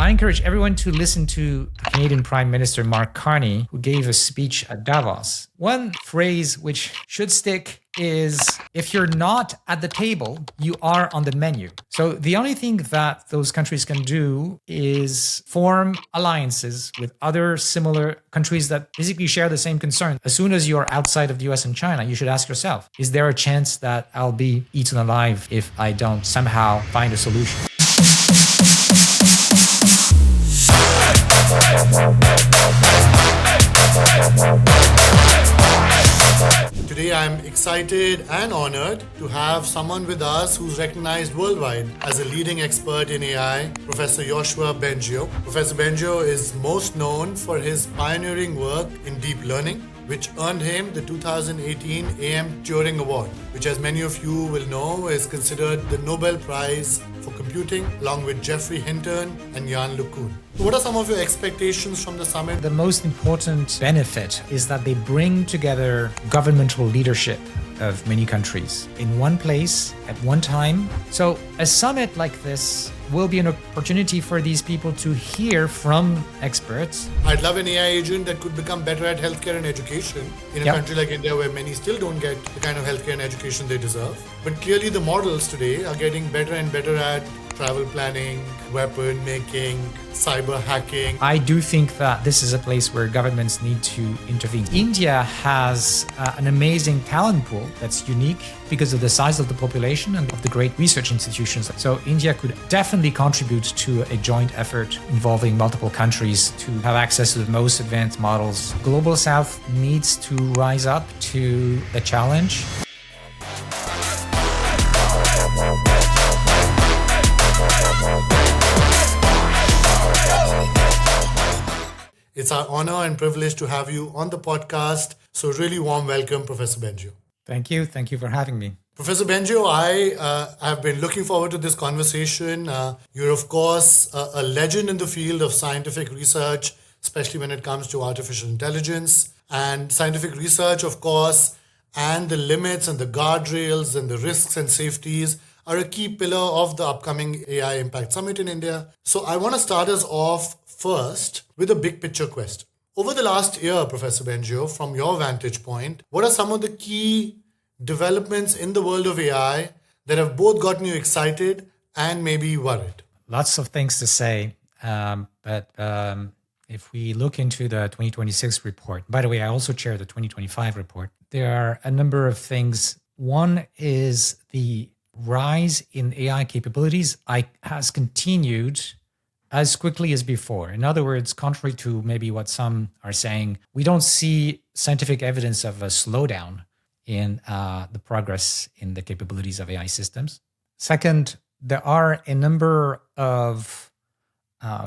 I encourage everyone to listen to Canadian Prime Minister Mark Carney, who gave a speech at Davos. One phrase which should stick is, if you're not at the table, you are on the menu. So the only thing that those countries can do is form alliances with other similar countries that basically share the same concern. As soon as you're outside of the US and China, you should ask yourself, is there a chance that I'll be eaten alive if I don't somehow find a solution? Today I'm excited and honored to have someone with us who's recognized worldwide as a leading expert in AI, Professor Yoshua Bengio. Professor Bengio is most known for his pioneering work in deep learning, which earned him the 2018 AM Turing Award, which, as many of you will know, is considered the Nobel Prize for computing, along with Geoffrey Hinton and Jan LeCun. What are some of your expectations from the summit? The most important benefit is that they bring together governmental leadership of many countries in one place at one time. So a summit like this will be an opportunity for these people to hear from experts. I'd love an AI agent that could become better at healthcare and education in a country like India, where many still don't get the kind of healthcare and education they deserve. But clearly the models today are getting better and better at travel planning, weapon making, cyber hacking. I do think that this is a place where governments need to intervene. India has an amazing talent pool that's unique because of the size of the population and of the great research institutions. So India could definitely contribute to a joint effort involving multiple countries to have access to the most advanced models. Global South needs to rise up to the challenge. It's our honor and privilege to have you on the podcast. So really warm welcome, Professor Bengio. Thank you. Thank you for having me. Professor Bengio, I have been looking forward to this conversation. You're, of course, a legend in the field of scientific research, especially when it comes to artificial intelligence. And scientific research, of course, and the limits and the guardrails and the risks and safeties are a key pillar of the upcoming AI Impact Summit in India. So I want to start us off first with a big picture question. Over the last year, Professor Bengio, from your vantage point, what are some of the key developments in the world of AI that have both gotten you excited and maybe worried? Lots of things to say, but if we look into the 2026 report, by the way, I also chair the 2025 report, there are a number of things. One is the rise in AI capabilities has continued as quickly as before. In other words, contrary to maybe what some are saying, we don't see scientific evidence of a slowdown in the progress in the capabilities of AI systems. Second, there are a number of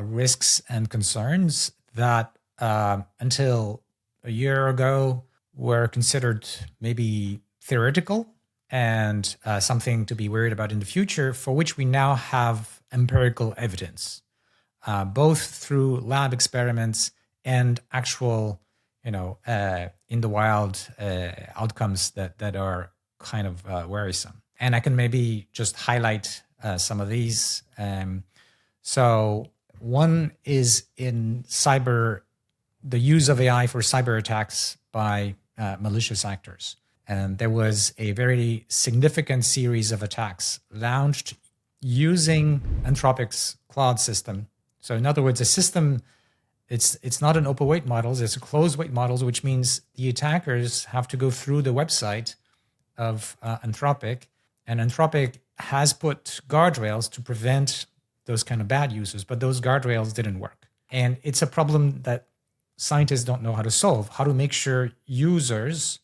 risks and concerns that until a year ago were considered maybe theoretical and something to be worried about in the future, for which we now have empirical evidence. Both through lab experiments and actual, in the wild outcomes that are kind of worrisome. And I can maybe just highlight some of these. So one is in the use of AI for cyber attacks by malicious actors. And there was a very significant series of attacks launched using Anthropic's Claude system. So in other words, a system, it's not an open weight model, it's a closed weight model, which means the attackers have to go through the website of Anthropic, and Anthropic has put guardrails to prevent those kind of bad users, but those guardrails didn't work. And it's a problem that scientists don't know how to solve, how to make sure users,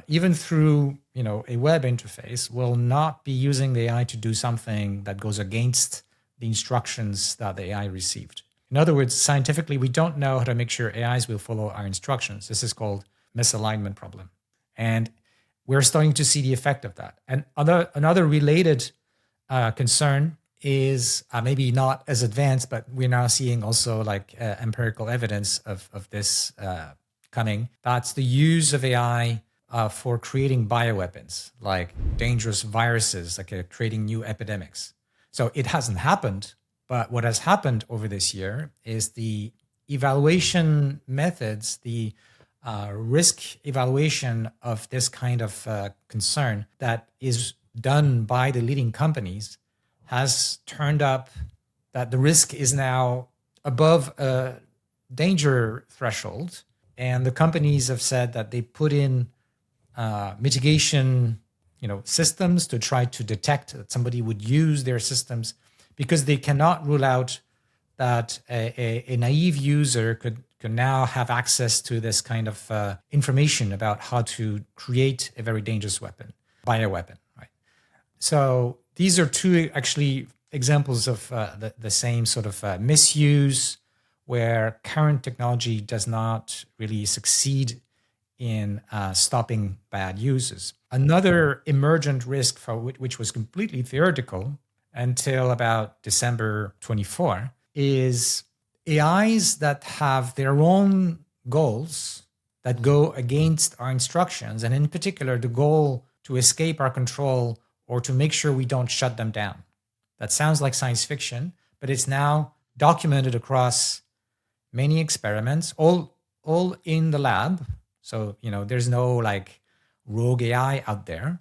even through a web interface, will not be using the AI to do something that goes against the instructions that the AI received. In other words, scientifically, we don't know how to make sure AIs will follow our instructions. This is called misalignment problem. And we're starting to see the effect of that. And another related concern is maybe not as advanced, but we're now seeing also empirical evidence of this coming. That's the use of AI for creating bioweapons, like dangerous viruses, like creating new epidemics. So it hasn't happened, But what has happened over this year is the evaluation methods, the risk evaluation of this kind of concern that is done by the leading companies has turned up that the risk is now above a danger threshold. And the companies have said that they put in mitigation systems to try to detect that somebody would use their systems, because they cannot rule out that a naive user could now have access to this kind of information about how to create a very dangerous weapon, bioweapon, right? So these are two actually examples of the same sort of misuse, where current technology does not really succeed in stopping bad uses. Another emergent risk, for which was completely theoretical until about December 24, is AIs that have their own goals that go against our instructions, and in particular, the goal to escape our control or to make sure we don't shut them down. That sounds like science fiction, but it's now documented across many experiments, all in the lab. So, there's no like rogue AI out there.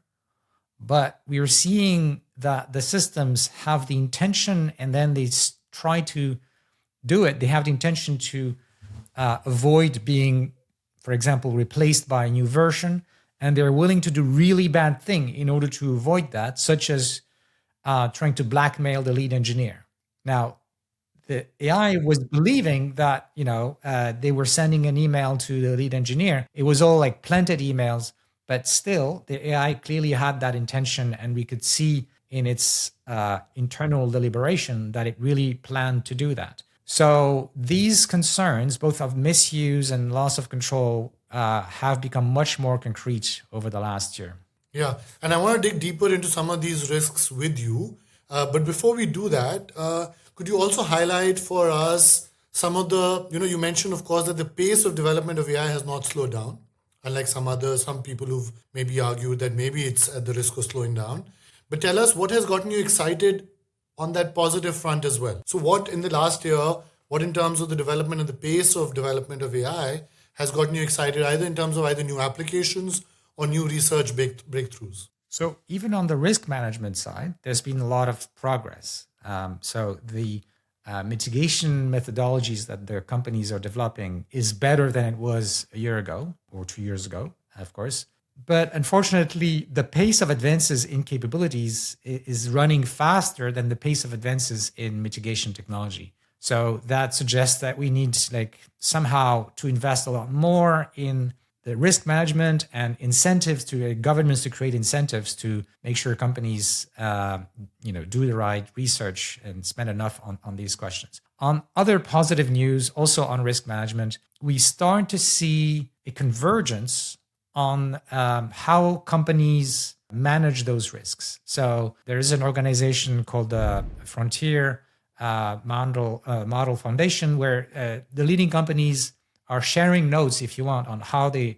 But we are seeing that the systems have the intention, and then they try to do it. They have the intention to avoid being, for example, replaced by a new version. And they're willing to do really bad thing in order to avoid that, such as trying to blackmail the lead engineer. Now, the AI was believing that, they were sending an email to the lead engineer. It was all like planted emails, but still the AI clearly had that intention, and we could see in its internal deliberation that it really planned to do that. So these concerns, both of misuse and loss of control, have become much more concrete over the last year. Yeah, and I want to dig deeper into some of these risks with you. But before we do that, could you also highlight for us some of the, you mentioned, of course, that the pace of development of AI has not slowed down, unlike some people who've maybe argued that maybe it's at the risk of slowing down. But tell us, what has gotten you excited on that positive front as well? So what in the last year, what in terms of the development and the pace of development of AI has gotten you excited, either in terms of either new applications or new research breakthroughs? So even on the risk management side, there's been a lot of progress. So the mitigation methodologies that the companies are developing is better than it was a year ago or 2 years ago, of course. But unfortunately, the pace of advances in capabilities is running faster than the pace of advances in mitigation technology. So that suggests that we need somehow to invest a lot more in the risk management and incentives to governments to create incentives to make sure companies do the right research and spend enough on these questions. On other positive news, also on risk management, we start to see a convergence on how companies manage those risks. So there is an organization called the Frontier Model Foundation, where the leading companies are sharing notes, if you want, on how they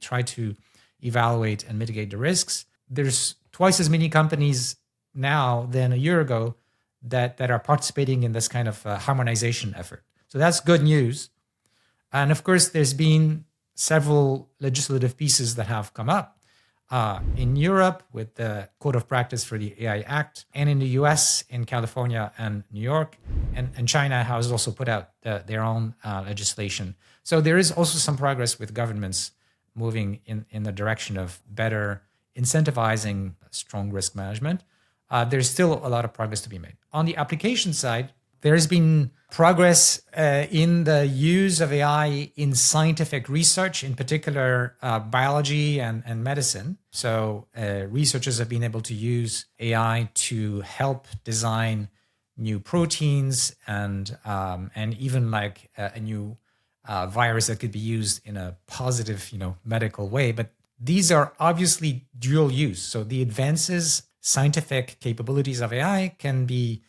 try to evaluate and mitigate the risks. There's twice as many companies now than a year ago that are participating in this kind of harmonization effort. So that's good news. And of course, there's been several legislative pieces that have come up in Europe with the Code of Practice for the AI Act, and in the US, in California and New York, and China has also put out their own legislation. So there is also some progress with governments moving in the direction of better incentivizing strong risk management. There's still a lot of progress to be made. On the application side, there's been progress in the use of AI in scientific research, in particular biology and medicine. So researchers have been able to use AI to help design new proteins and even a new virus that could be used in a positive, medical way. But these are obviously dual use. So the advances, scientific capabilities of AI can be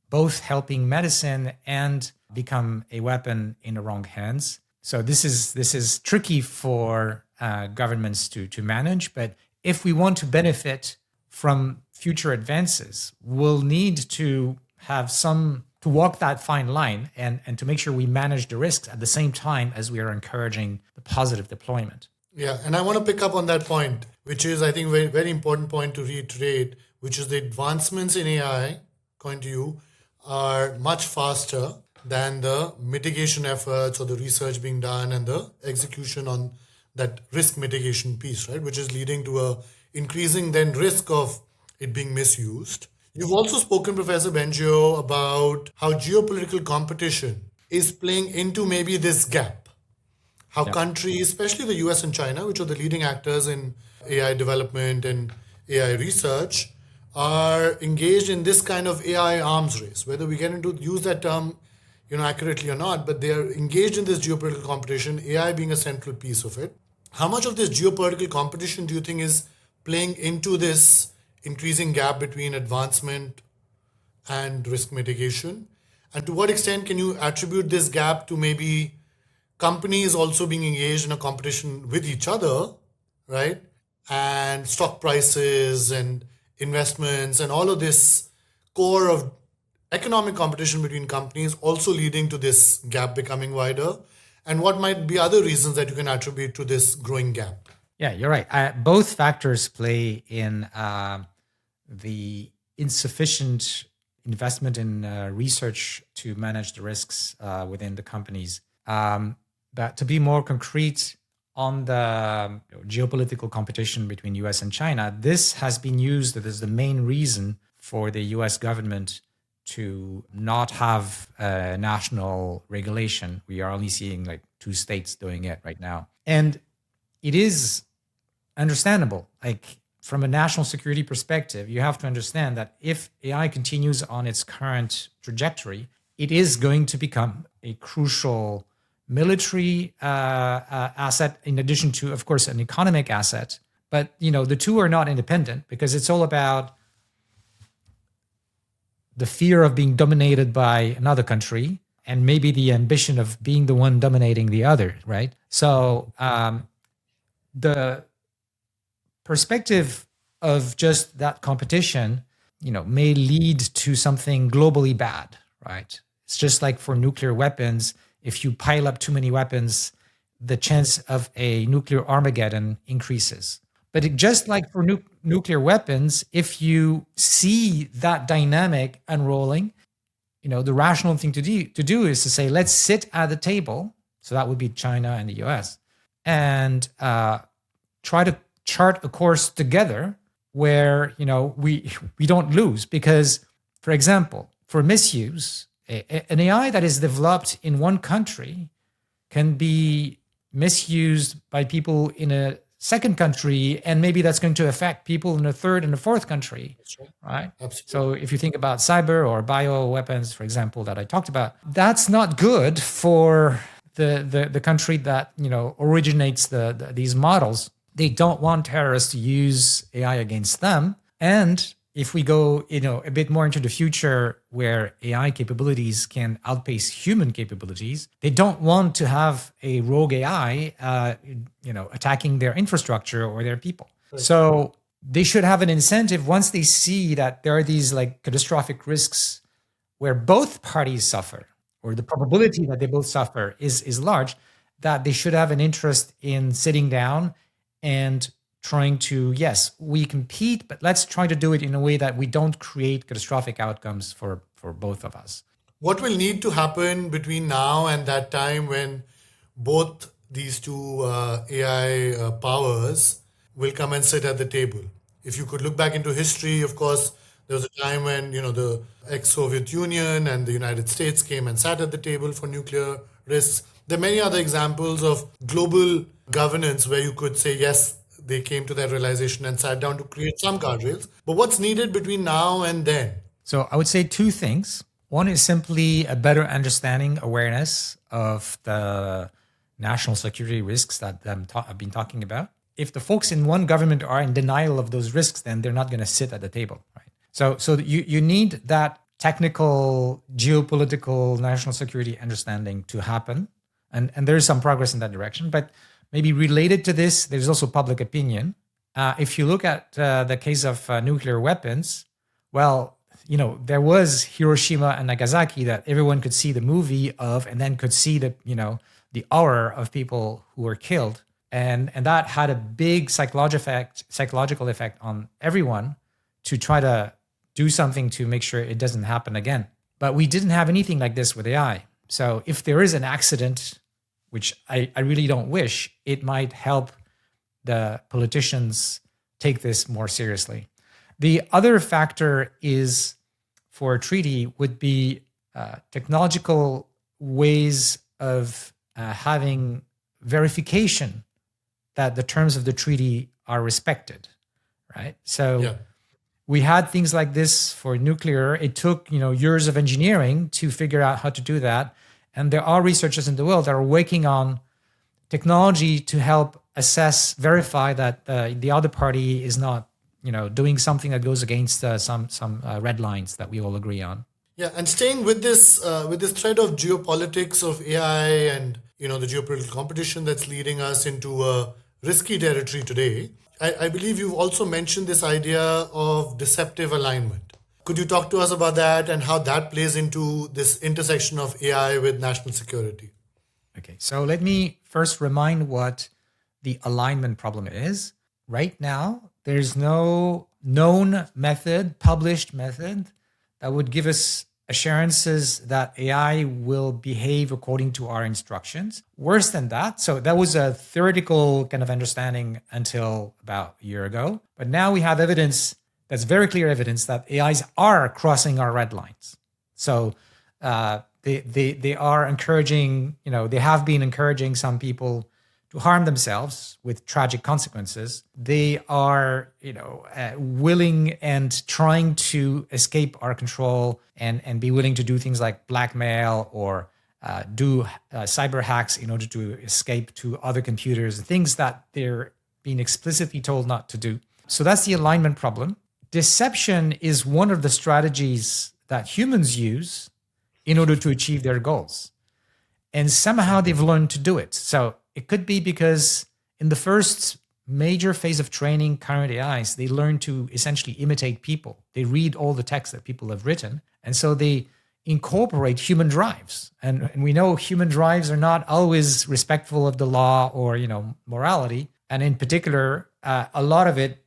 both helping medicine and become a weapon in the wrong hands. So this is tricky for governments to manage. But if we want to benefit from future advances, we'll need to have some to walk that fine line and to make sure we manage the risks at the same time as we are encouraging the positive deployment. Yeah, and I want to pick up on that point, which is, I think, very, very important point to reiterate, which is the advancements in AI, according to you, are much faster than the mitigation efforts or the research being done and the execution on that risk mitigation piece, right? Which is leading to a increasing then risk of it being misused. You've also spoken, Professor Bengio, about how geopolitical competition is playing into maybe this gap. How countries, especially the US and China, which are the leading actors in AI development and AI research, are engaged in this kind of AI arms race. Whether we get into use that term, accurately or not, but they are engaged in this geopolitical competition, AI being a central piece of it. How much of this geopolitical competition do you think is playing into this increasing gap between advancement and risk mitigation? And to what extent can you attribute this gap to maybe companies also being engaged in a competition with each other, right? And stock prices and investments and all of this core of economic competition between companies also leading to this gap becoming wider? And what might be other reasons that you can attribute to this growing gap? Yeah, you're right. Both factors play in the insufficient investment in research to manage the risks within the companies. But to be more concrete on the geopolitical competition between US and China, this has been used as the main reason for the US government to not have national regulation. We are only seeing like 2 states doing it right now. And it is understandable. Like from a national security perspective, you have to understand that if AI continues on its current trajectory, it is going to become a crucial military asset in addition to, of course, an economic asset. But, the two are not independent because it's all about the fear of being dominated by another country and maybe the ambition of being the one dominating the other, right? So the perspective of just that competition, may lead to something globally bad, right? It's just like for nuclear weapons. If you pile up too many weapons, the chance of a nuclear Armageddon increases. But just like for nuclear weapons, if you see that dynamic unrolling, the rational thing to do is to say, let's sit at the table. So that would be China and the US, and try to chart a course together where we don't lose. Because, for example, for misuse, an AI that is developed in one country can be misused by people in a second country, and maybe that's going to affect people in a third and a fourth country. That's right? Absolutely. So if you think about cyber or bio weapons, for example, that I talked about, that's not good for the country that originates these models. They don't want terrorists to use AI against them. And if we go a bit more into the future where AI capabilities can outpace human capabilities, they don't want to have a rogue AI attacking their infrastructure or their people. Right. So they should have an incentive once they see that there are these like catastrophic risks where both parties suffer, or the probability that they both suffer is large, that they should have an interest in sitting down and trying to, yes, we compete, but let's try to do it in a way that we don't create catastrophic outcomes for both of us. What will need to happen between now and that time when both these two AI powers will come and sit at the table? If you could look back into history, of course, there was a time when, the ex-Soviet Union and the United States came and sat at the table for nuclear risks. There are many other examples of global governance where you could say, yes, they came to that realization and sat down to create some guardrails. But what's needed between now and then? So I would say 2 things. One is simply a better understanding, awareness of the national security risks that I've been talking about. If the folks in one government are in denial of those risks, then they're not going to sit at the table, right? So you need that technical, geopolitical, national security understanding to happen. And there is some progress in that direction. But maybe related to this, there's also public opinion. If you look at the case of nuclear weapons, well, there was Hiroshima and Nagasaki that everyone could see the movie of, and then could see the horror of people who were killed. And that had a big psychological effect on everyone to try to do something to make sure it doesn't happen again. But we didn't have anything like this with AI. So if there is an accident, which I really don't wish, it might help the politicians take this more seriously. The other factor is for a treaty would be technological ways of having verification that the terms of the treaty are respected, right? So we had things like this for nuclear. It took years of engineering to figure out how to do that. And there are researchers in the world that are working on technology to help assess, verify that the other party is not doing something that goes against some red lines that we all agree on. Yeah, and staying with this thread of geopolitics of AI and the geopolitical competition that's leading us into a risky territory today, I believe you've also mentioned this idea of deceptive alignment. Could you talk to us about that and how that plays into this intersection of AI with national security? Okay, so let me first remind what the alignment problem is. Right now, there's no known method, published method, that would give us assurances that AI will behave according to our instructions. Worse than that, so that was a theoretical kind of understanding until about a year ago. But now we have evidence, that's very clear evidence, that AIs are crossing our red lines. So they are encouraging, they have been encouraging some people to harm themselves with tragic consequences. They are, willing and trying to escape our control and be willing to do things like blackmail or do cyber hacks in order to escape to other computers, things that they're being explicitly told not to do. So that's the alignment problem. Deception is one of the strategies that humans use in order to achieve their goals. And somehow they've learned to do it. So it could be because in the first major phase of training current AIs, they learn to essentially imitate people. They read all the text that people have written. And so they incorporate human drives. And we know human drives are not always respectful of the law or, morality. And in particular, a lot of it,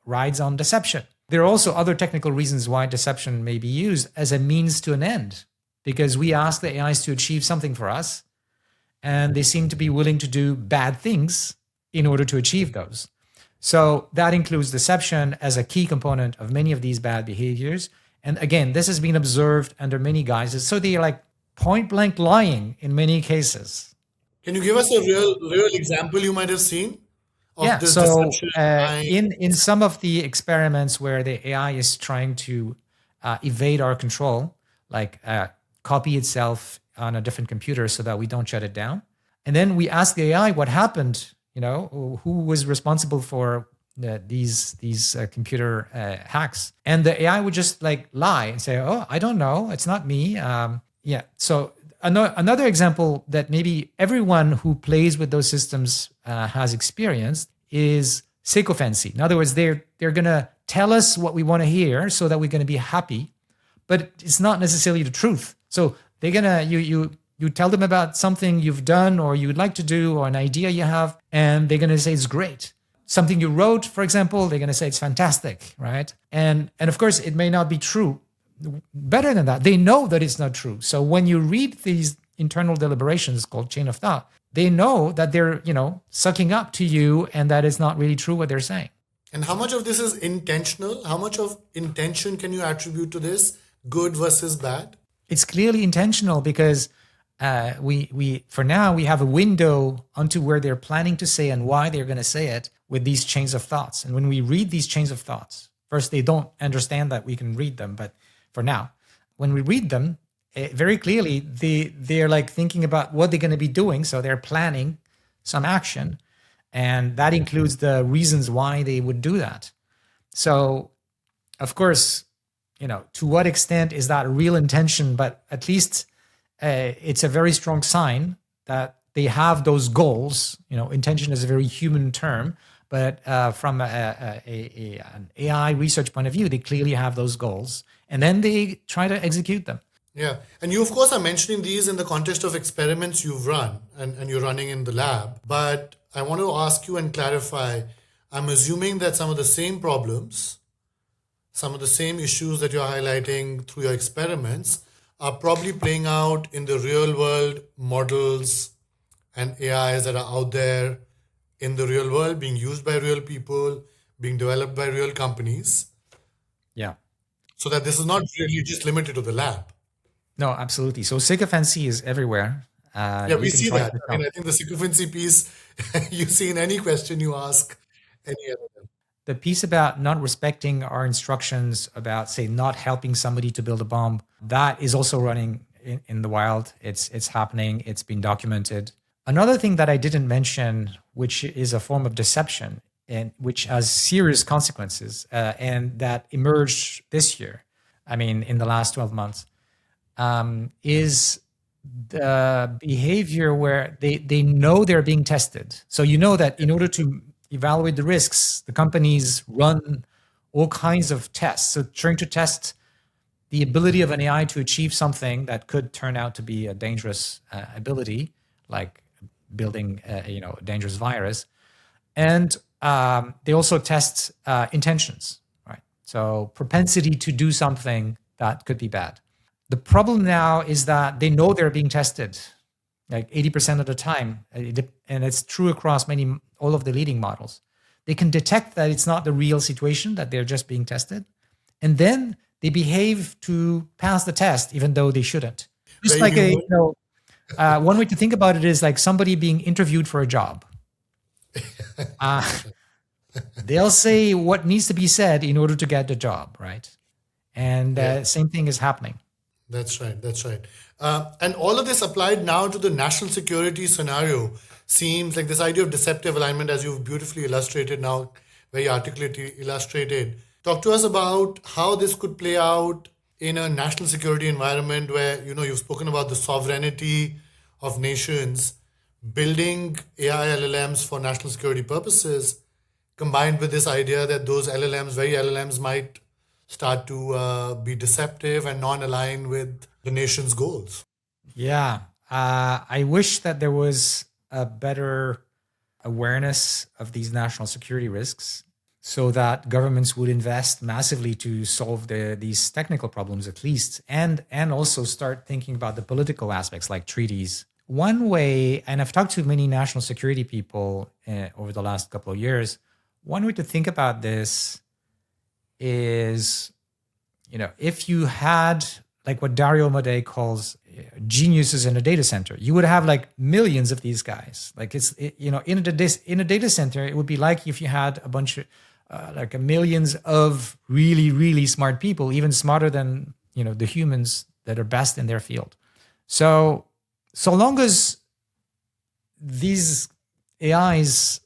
rides on deception. There are also other technical reasons why deception may be used as a means to an end, because we ask the AIs to achieve something for us, and they seem to be willing to do bad things in order to achieve those. So that includes deception as a key component of many of these bad behaviors. And again, this has been observed under many guises. So they're like point blank lying in many cases. Can you give us a real example you might have seen of this So deception? in some of the experiments where the AI is trying to evade our control, like copy itself on a different computer so that we don't shut it down. And then we ask the AI what happened, who was responsible for these computer hacks. And the AI would just lie and say, oh, I don't know, it's not me. So another example that maybe everyone who plays with those systems has experienced is sycophancy. In other words, they're going to tell us what we want to hear so that we're going to be happy, but it's not necessarily the truth. So they're gonna you tell them about something you've done or you'd like to do or an idea you have, and they're gonna say it's great. Something you wrote, for example, they're gonna say it's fantastic, right? And of course, it may not be true. Better than that, they know that it's not true. So when you read these internal deliberations called chain of thought, they know that they're sucking up to you and that it's not really true what they're saying. And how much of this is intentional? How much of intention can you attribute to this? Good versus bad? It's clearly intentional because we for now we have a window onto where they're planning to say and why they're going to say it with these chains of thoughts. And when we read these chains of thoughts, first they don't understand that we can read them, but for now, when we read them, very clearly they're thinking about what they're going to be doing, so they're planning some action, and that includes the reasons why they would do that. So, of course, to what extent is that real intention? But at least it's a very strong sign that they have those goals. Intention is a very human term, But from an AI research point of view, they clearly have those goals, and then they try to execute them. Yeah. And you, of course, are mentioning these in the context of experiments you've run and you're running in the lab. But I want to ask you and clarify, I'm assuming that some of the same problems, some of the same issues that you're highlighting through your experiments are probably playing out in the real world models and AIs that are out there in the real world, being used by real people, being developed by real companies, Yeah. so that this is not really just limited to the lab. No, absolutely. So sycophancy is everywhere. Yeah, You we can see try that. to I mean, tell. I think the sycophancy piece you see in any question you ask any other. The piece about not respecting our instructions about, say, not helping somebody to build a bomb, that is also running in the wild. It's happening. It's been documented. Another thing that I didn't mention, which is a form of deception and which has serious consequences, and that emerged this year, I mean, in the last 12 months, is the behavior where they know they're being tested. So you know that in order to evaluate the risks, the companies run all kinds of tests. So trying to test the ability of an AI to achieve something that could turn out to be a dangerous ability, like building a dangerous virus. And they also test intentions, right? So propensity to do something that could be bad. The problem now is that they know they're being tested like 80% of the time, and it's true across all of the leading models. They can detect that it's not the real situation, that they're just being tested, and then they behave to pass the test, even though they shouldn't. Just Very like human. one way to think about it is like somebody being interviewed for a job. They'll say what needs to be said in order to get the job, right? And Yeah. same thing is happening. That's right. That's right. And all of this applied now to the national security scenario seems like this idea of deceptive alignment, as you've beautifully illustrated now, very articulately illustrated. Talk to us about how this could play out in a national security environment where, you've spoken about the sovereignty of nations, building AI LLMs for national security purposes, combined with this idea that those LLMs, very LLMs, might start to be deceptive and non-aligned with the nation's goals. Yeah. I wish that there was a better awareness of these national security risks so that governments would invest massively to solve these technical problems at least, and also start thinking about the political aspects like treaties. One way, and I've talked to many national security people over the last couple of years, one way to think about this is, if you had like what Dario Amodei calls geniuses in a data center, you would have like millions of these guys. Like in a data center, it would be like if you had a bunch of like millions of really, really smart people, even smarter than the humans that are best in their field. So long as these AIs,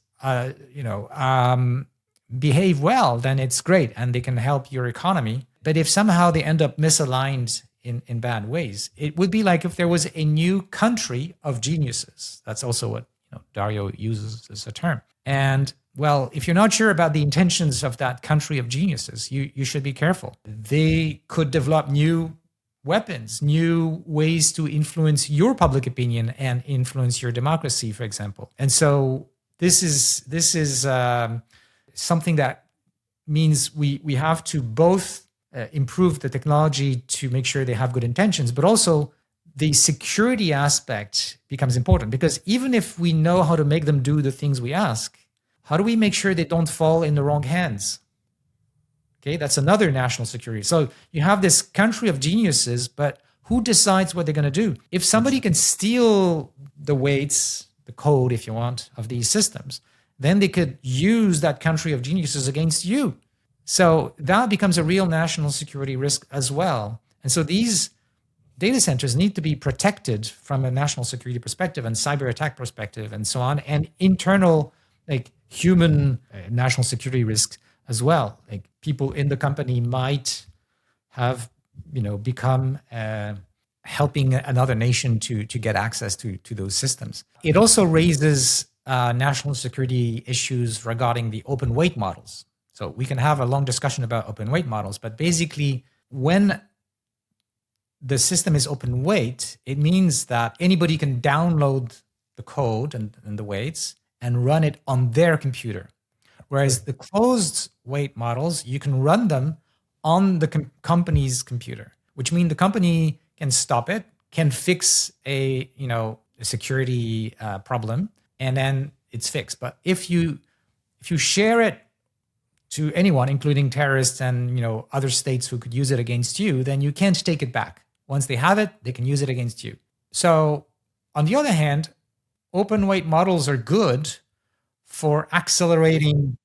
behave well, then it's great and they can help your economy. But if somehow they end up misaligned in bad ways, it would be like if there was a new country of geniuses. That's also what Dario uses as a term. And well, if you're not sure about the intentions of that country of geniuses, you should be careful. They could develop new weapons, new ways to influence your public opinion and influence your democracy, for example. And so this is something that means we have to both improve the technology to make sure they have good intentions, but also the security aspect becomes important, because even if we know how to make them do the things we ask, how do we make sure they don't fall in the wrong hands? Okay, that's another national security. So you have this country of geniuses, but who decides what they're going to do? If somebody can steal the weights, the code, if you want, of these systems, then they could use that country of geniuses against you. So that becomes a real national security risk as well. And so these data centers need to be protected from a national security perspective and cyber attack perspective and so on, and internal, like human national security risks as well. Like people in the company might have, become helping another nation to get access to those systems. It also raises national security issues regarding the open weight models. So we can have a long discussion about open weight models, but basically, when the system is open weight, it means that anybody can download the code and the weights and run it on their computer. Whereas the closed weight models, you can run them on the company's computer, which means the company can stop it, can fix a security problem, and then it's fixed. But if you share it to anyone, including terrorists and other states who could use it against you, then you can't take it back. Once they have it, they can use it against you. So, on the other hand, open weight models are good for accelerating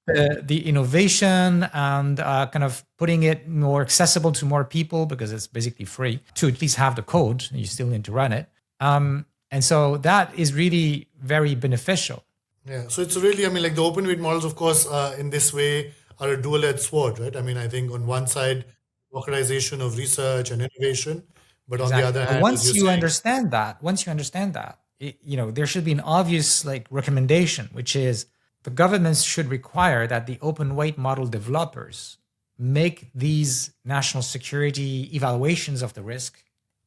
the innovation and kind of putting it more accessible to more people, because it's basically free to at least have the code. You still need to run it. And so that is really very beneficial. Yeah, so it's really, like the open weight models, of course, in this way are a dual-edged sword, right? I think on one side, democratization of research and innovation, but on the other But hand, as you're once you saying, understand that, there should be an obvious recommendation, which is the governments should require that the open weight model developers make these national security evaluations of the risk.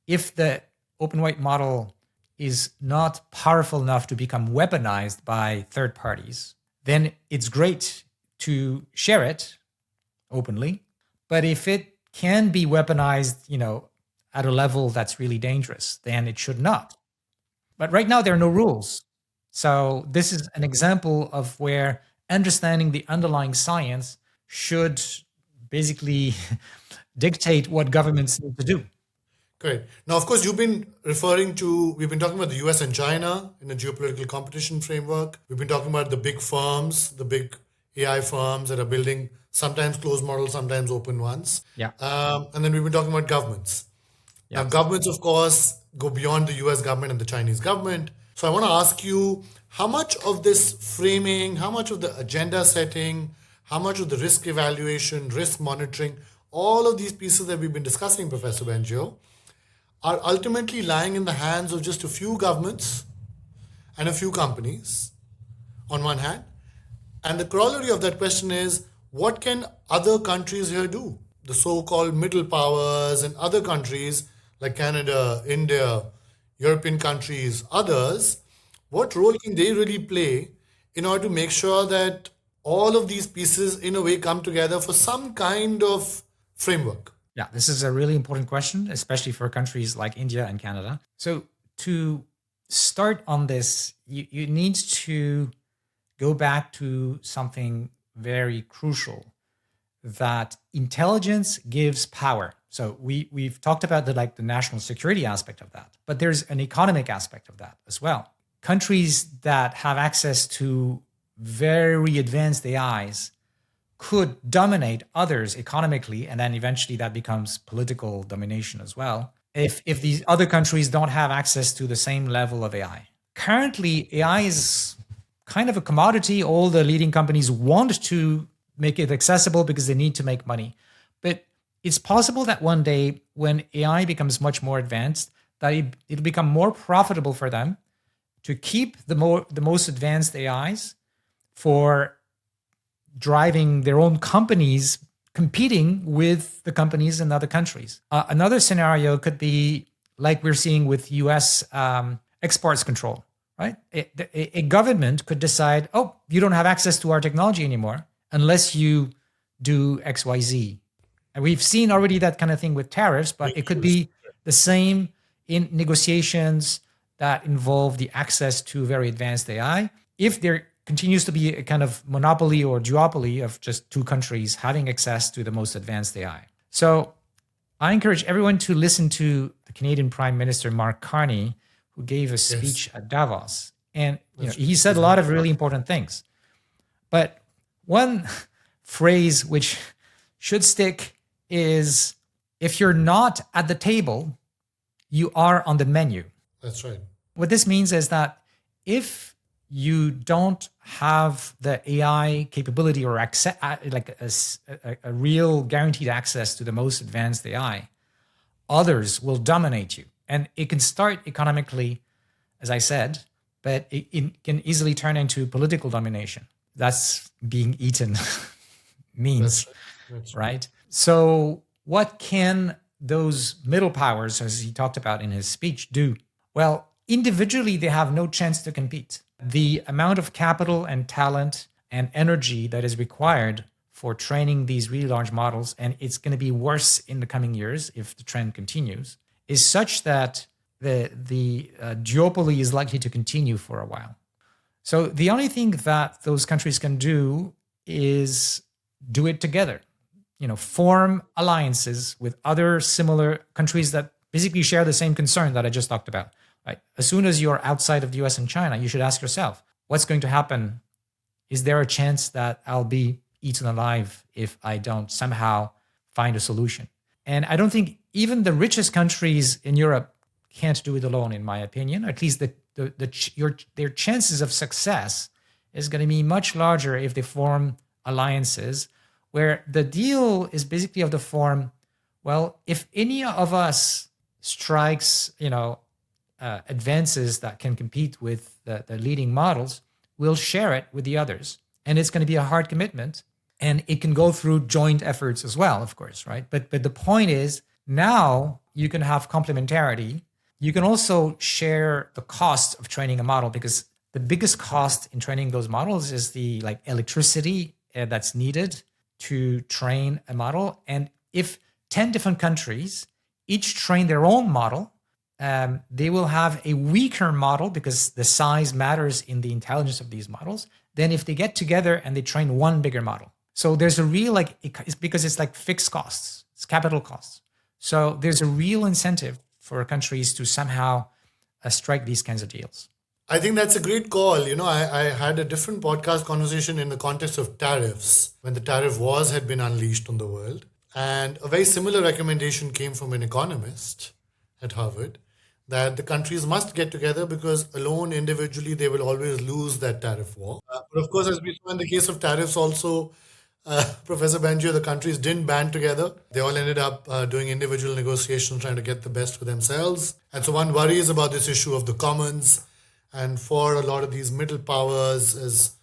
If the open weight model is not powerful enough to become weaponized by third parties, then it's great to share it openly. But if it can be weaponized, at a level that's really dangerous, then it should not. But right now, there are no rules. So this is an example of where understanding the underlying science should basically dictate what governments need to do. great. Now, of course, we've been talking about the US and China in a geopolitical competition framework. We've been talking about the big firms, the big AI firms that are building sometimes closed models, sometimes open ones. Yeah. And then we've been talking about governments. Now, Yeah. governments, of course, go beyond the US government and the Chinese government. So I want to ask you, how much of this framing, how much of the agenda setting, how much of the risk evaluation, risk monitoring, all of these pieces that we've been discussing, Professor Bengio, are ultimately lying in the hands of just a few governments and a few companies on one hand? And the corollary of that question is, what can other countries here do? The so-called middle powers and other countries like Canada, India, European countries, others, what role can they really play in order to make sure that all of these pieces in a way come together for some kind of framework? Yeah, this is a really important question, especially for countries like India and Canada. So to start on this, you need to go back to something very crucial, that intelligence gives power. So we've talked about the national security aspect of that, but there's an economic aspect of that as well. Countries that have access to very advanced AIs could dominate others economically, and then eventually that becomes political domination as well, if these other countries don't have access to the same level of AI. Currently, AI is kind of a commodity. All the leading companies want to make it accessible because they need to make money. But it's possible that one day, when AI becomes much more advanced, that it'll become more profitable for them to keep the most advanced AIs for driving their own companies, competing with the companies in other countries. Another scenario could be like we're seeing with US exports control, right? A government could decide, oh, you don't have access to our technology anymore unless you do XYZ. And we've seen already that kind of thing with tariffs, but it could be the same in negotiations that involve the access to very advanced AI. If there continues to be a kind of monopoly or duopoly of just two countries having access to the most advanced AI. So I encourage everyone to listen to the Canadian Prime Minister, Mark Carney, who gave a speech at Davos. And he said a lot of really important things. But one phrase which should stick is, if you're not at the table, you are on the menu. That's right. What this means is that if you don't have the AI capability or access, like a real guaranteed access to the most advanced AI, others will dominate you. And it can start economically, as I said, but it can easily turn into political domination. That's being eaten means, That's right? So what can those middle powers, as he talked about in his speech, do? Well, individually, they have no chance to compete. The amount of capital and talent and energy that is required for training these really large models, and it's going to be worse in the coming years if the trend continues, is such that the duopoly is likely to continue for a while. So the only thing that those countries can do is do it together. Form alliances with other similar countries that basically share the same concern that I just talked about. Right? As soon as you're outside of the US and China, you should ask yourself, what's going to happen? Is there a chance that I'll be eaten alive if I don't somehow find a solution? And I don't think even the richest countries in Europe can't do it alone, in my opinion. At least their chances of success is going to be much larger if they form alliances where the deal is basically of the form, well, if any of us strikes, advances that can compete with the leading models, we'll share it with the others. And it's going to be a hard commitment. And it can go through joint efforts as well, of course, right? But the point is, now you can have complementarity. You can also share the cost of training a model, because the biggest cost in training those models is the electricity that's needed to train a model. And if 10 different countries each train their own model, they will have a weaker model because the size matters in the intelligence of these models than if they get together and they train one bigger model. So there's a real, it's because it's like fixed costs, it's capital costs. So there's a real incentive for countries to somehow strike these kinds of deals. I think that's a great call. I had a different podcast conversation in the context of tariffs when the tariff wars had been unleashed on the world. And a very similar recommendation came from an economist at Harvard that the countries must get together because alone, individually, they will always lose that tariff war. But of course, as we saw in the case of tariffs also, Professor Bengio, the countries didn't band together. They all ended up doing individual negotiations, trying to get the best for themselves. And so one worries about this issue of the commons. And for a lot of these middle powers, as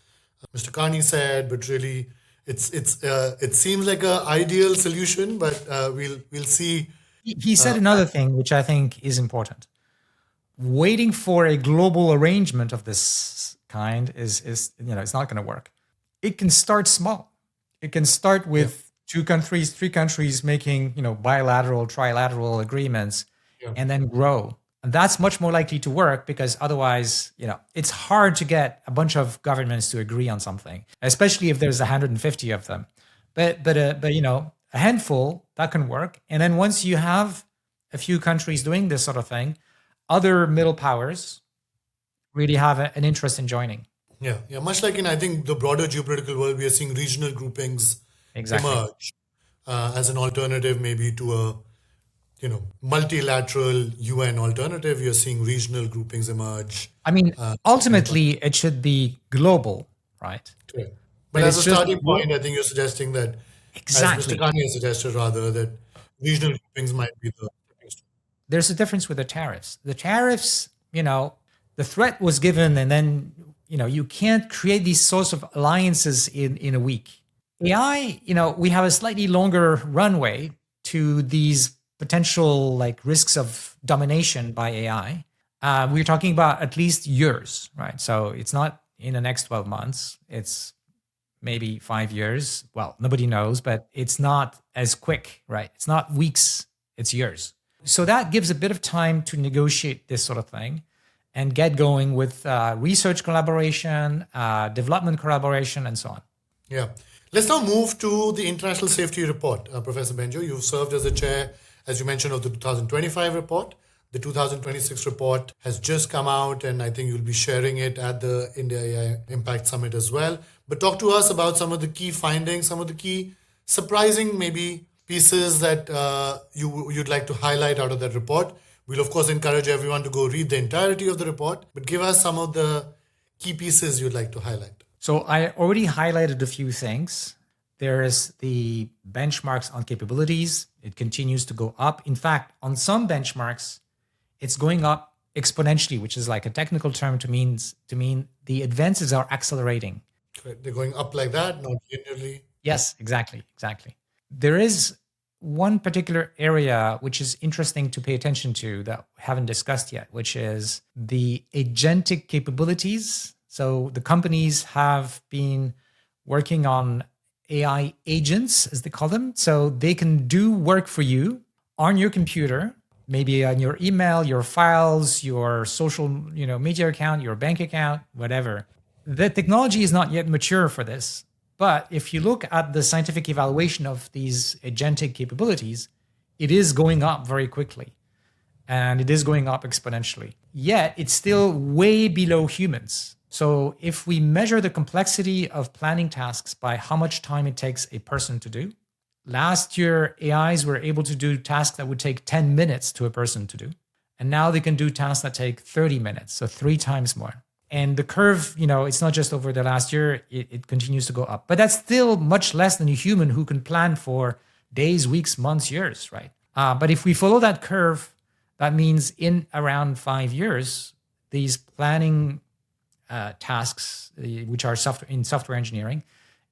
Mr. Carney said, but really, it seems like an ideal solution, but we'll see. He said another thing, which I think is important. Waiting for a global arrangement of this kind is it's not going to work. It can start small. It can start with 2 countries, 3 countries making bilateral, trilateral agreements, and then grow. And that's much more likely to work because otherwise, it's hard to get a bunch of governments to agree on something, especially if there's 150 of them. But a handful that can work. And then once you have a few countries doing this sort of thing, other middle powers really have an interest in joining. Yeah. Much like in, I think, the broader geopolitical world, we are seeing regional groupings emerge as an alternative maybe to a multilateral UN alternative. You're seeing regional groupings emerge. I mean, ultimately, it should be global, right? Correct. But as a starting point, I think you're suggesting that, as Mr. Kanye suggested rather, that regional groupings might be the stepping stone. There's a difference with the tariffs. The tariffs, the threat was given, and then, you can't create these sorts of alliances in a week. AI, we have a slightly longer runway to these potential risks of domination by AI. We're talking about at least years, right? So it's not in the next 12 months. It's maybe 5 years. Well, nobody knows, but it's not as quick, right? It's not weeks, it's years. So that gives a bit of time to negotiate this sort of thing and get going with research collaboration, development collaboration, and so on. Yeah. Let's now move to the International Safety Report. Professor Bengio, you've served as the chair, as you mentioned, of the 2025 report. The 2026 report has just come out, and I think you'll be sharing it at the India AI Impact Summit as well. But talk to us about some of the key findings, some of the key surprising maybe pieces that you'd like to highlight out of that report. We'll, of course, encourage everyone to go read the entirety of the report, but give us some of the key pieces you'd like to highlight. So I already highlighted a few things. There is the benchmarks on capabilities. It continues to go up. In fact, on some benchmarks, it's going up exponentially, which is like a technical term to mean the advances are accelerating. Correct. They're going up like that, not linearly. Yes, exactly, exactly. There is one particular area which is interesting to pay attention to that we haven't discussed yet, which is the agentic capabilities. So the companies have been working on AI agents, as they call them. So they can do work for you on your computer, maybe on your email, your files, your social, media account, your bank account, whatever. The technology is not yet mature for this. But if you look at the scientific evaluation of these agentic capabilities, it is going up very quickly and it is going up exponentially. Yet it's still way below humans. So if we measure the complexity of planning tasks by how much time it takes a person to do, last year AIs were able to do tasks that would take 10 minutes to a person to do. And now they can do tasks that take 30 minutes, so 3 times more. And the curve, it's not just over the last year, it continues to go up. But that's still much less than a human who can plan for days, weeks, months, years, right? But if we follow that curve, that means in around 5 years, these planning tasks, which are software engineering,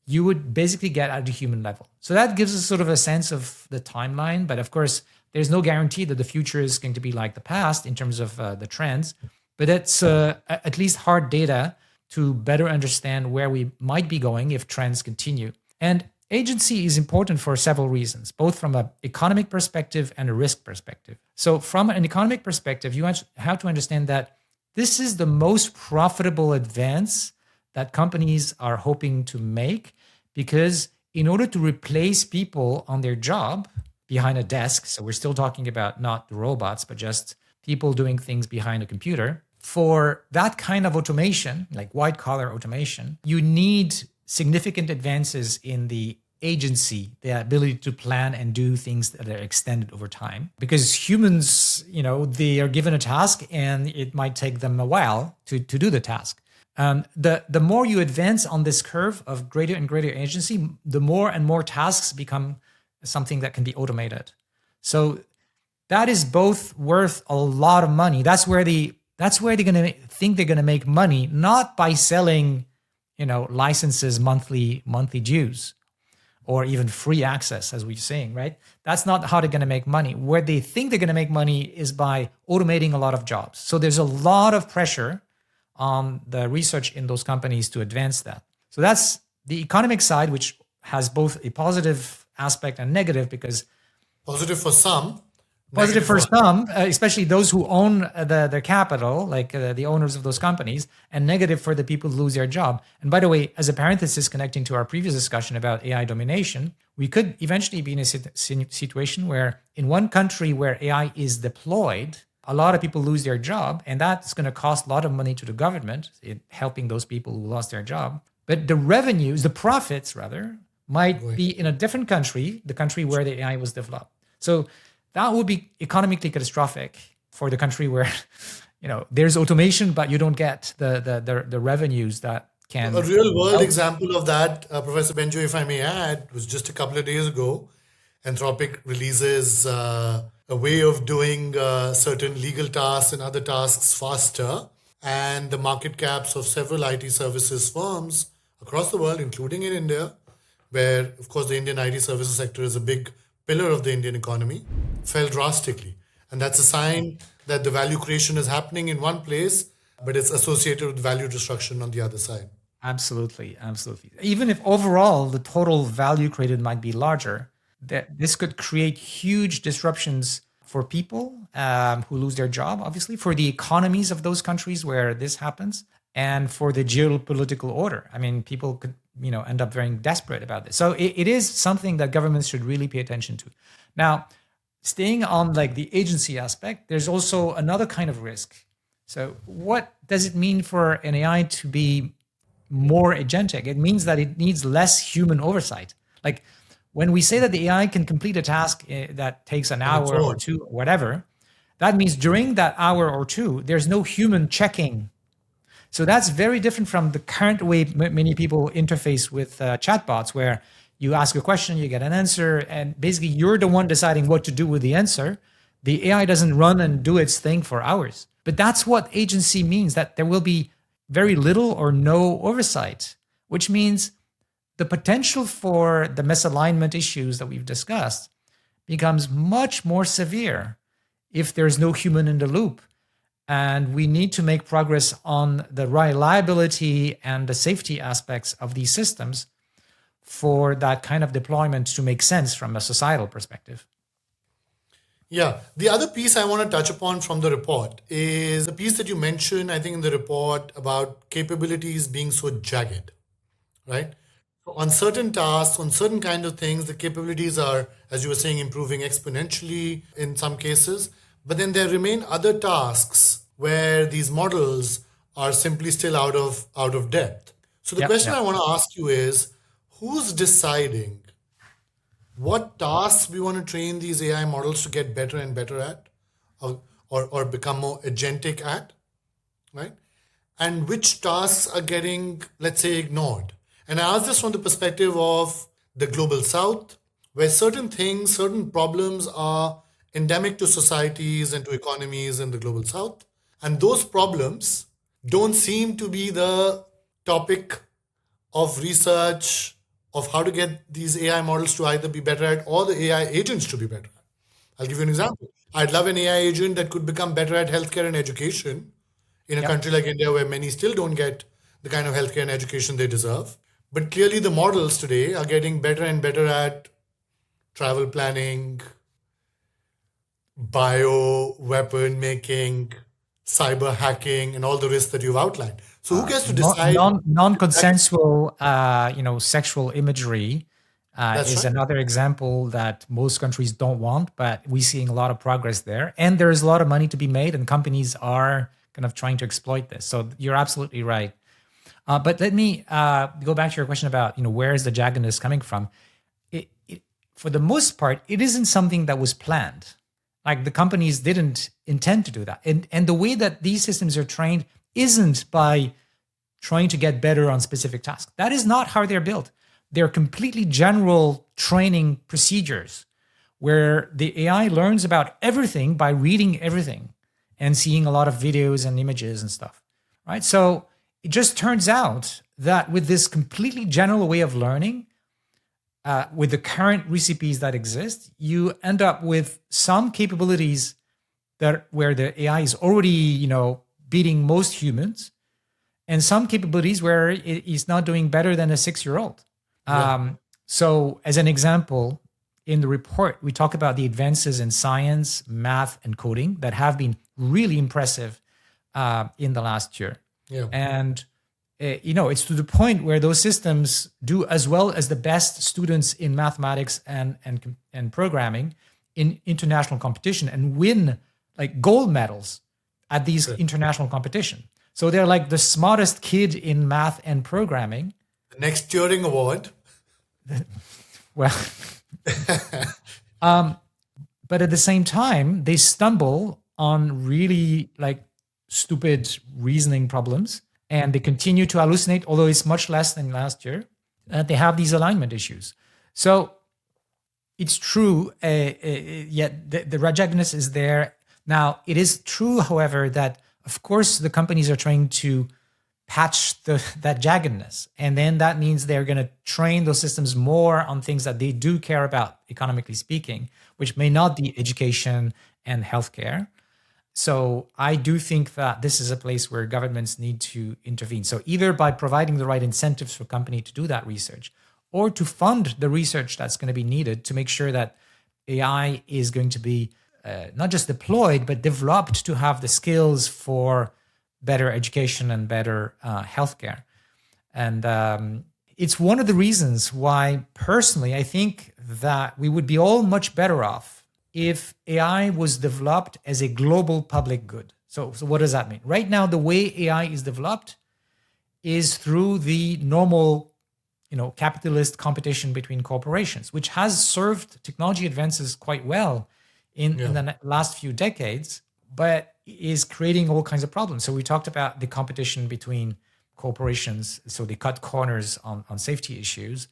you would basically get at the human level. So that gives us sort of a sense of the timeline. But of course, there's no guarantee that the future is going to be like the past in terms of the trends. But it's at least hard data to better understand where we might be going if trends continue. And agency is important for several reasons, both from an economic perspective and a risk perspective. So from an economic perspective, you have to understand that this is the most profitable advance that companies are hoping to make, because in order to replace people on their job behind a desk, so we're still talking about not the robots, but just people doing things behind a computer, for that kind of automation, like white collar automation, you need significant advances in the agency, the ability to plan and do things that are extended over time. Because humans, they are given a task and it might take them a while to do the task. The more you advance on this curve of greater and greater agency, the more and more tasks become something that can be automated. So that is both worth a lot of money. That's where they're going to think they're going to make money, not by selling, licenses, monthly dues, or even free access, as we're saying, right? That's not how they're going to make money. Where they think they're going to make money is by automating a lot of jobs. So there's a lot of pressure on the research in those companies to advance that. So that's the economic side, which has both a positive aspect and negative, because positive for some, positive for some, especially those who own the capital, like the owners of those companies, and negative for the people who lose their job. And by the way, as a parenthesis connecting to our previous discussion about AI domination, we could eventually be in a situation where in one country where AI is deployed, a lot of people lose their job, and that's going to cost a lot of money to the government in helping those people who lost their job. But the revenues, the profits rather, might be in a different country, the country where the AI was developed. So that would be economically catastrophic for the country where, there's automation, but you don't get the revenues that can. A real world example of that, Professor Bengio, if I may add, was just a couple of days ago. Anthropic releases a way of doing certain legal tasks and other tasks faster. And the market caps of several IT services firms across the world, including in India, where, of course, the Indian IT services sector is a big pillar of the Indian economy, fell drastically. And that's a sign that the value creation is happening in one place, but it's associated with value destruction on the other side. Absolutely, absolutely. Even if overall the total value created might be larger, that this could create huge disruptions for people who lose their job, obviously, for the economies of those countries where this happens, and for the geopolitical order. I mean, people could, end up very desperate about this. So it is something that governments should really pay attention to. Now, staying on like the agency aspect, there's also another kind of risk. So what does it mean for an AI to be more agentic? It means that it needs less human oversight. Like when we say that the AI can complete a task that takes an hour or two, or whatever, that means during that hour or two, there's no human checking. So that's very different from the current way many people interface with chatbots, where you ask a question, you get an answer, and basically you're the one deciding what to do with the answer. The AI doesn't run and do its thing for hours. But that's what agency means, that there will be very little or no oversight, which means the potential for the misalignment issues that we've discussed becomes much more severe if there's no human in the loop. And we need to make progress on the reliability and the safety aspects of these systems for that kind of deployment to make sense from a societal perspective. Yeah. The other piece I want to touch upon from the report is the piece that you mentioned, I think, in the report about capabilities being so jagged, right? So on certain tasks, on certain kind of things, the capabilities are, as you were saying, improving exponentially in some cases. But then there remain other tasks where these models are simply still out of depth. So the Yeah, question yeah. I want to ask you is, who's deciding what tasks we want to train these AI models to get better and better at, or become more agentic at, right? And which tasks are getting, let's say, ignored. And I ask this from the perspective of the global south, where certain things, certain problems are endemic to societies and to economies in the global south. And those problems don't seem to be the topic of research of how to get these AI models to either be better at or the AI agents to be better at. I'll give you an example. I'd love an AI agent that could become better at healthcare and education in a Yeah. country like India where many still don't get the kind of healthcare and education they deserve. But clearly, the models today are getting better and better at travel planning, bio weapon making, cyber hacking, and all the risks that you've outlined. So, who gets to decide? Non-consensual, sexual imagery That's is right. another example that most countries don't want, but we're seeing a lot of progress there, and there is a lot of money to be made, and companies are kind of trying to exploit this. So you're absolutely right. But let me go back to your question about where is the jaggedness coming from. For the most part, it isn't something that was planned. Like the companies didn't intend to do that, and the way that these systems are trained isn't by trying to get better on specific tasks. That is not how they're built. They're completely general training procedures where the AI learns about everything by reading everything and seeing a lot of videos and images and stuff, right? So it just turns out that with this completely general way of learning, with the current recipes that exist, you end up with some capabilities that where the AI is already, beating most humans, and some capabilities where it is not doing better than a 6-year-old. Yeah. So, as an example, in the report, we talk about the advances in science, math, and coding that have been really impressive in the last year. Yeah. And it's to the point where those systems do as well as the best students in mathematics and programming in international competition and win like gold medals at these international competition. So they're like the smartest kid in math and programming. The next Turing Award. Well, but at the same time, they stumble on really like stupid reasoning problems, and they continue to hallucinate, although it's much less than last year. They have these alignment issues. So it's true, yet the jaggedness is there. Now, it is true, however, that of course the companies are trying to patch that jaggedness. And then that means they're going to train those systems more on things that they do care about, economically speaking, which may not be education and healthcare. So I do think that this is a place where governments need to intervene. So either by providing the right incentives for company to do that research, or to fund the research that's going to be needed to make sure that AI is going to be not just deployed, but developed to have the skills for better education and better healthcare. And it's one of the reasons why, personally, I think that we would be all much better off if AI was developed as a global public good. So what does that mean? Right now, the way AI is developed is through the normal, capitalist competition between corporations, which has served technology advances quite well in the last few decades, but is creating all kinds of problems. So we talked about the competition between corporations, so they cut corners on safety issues.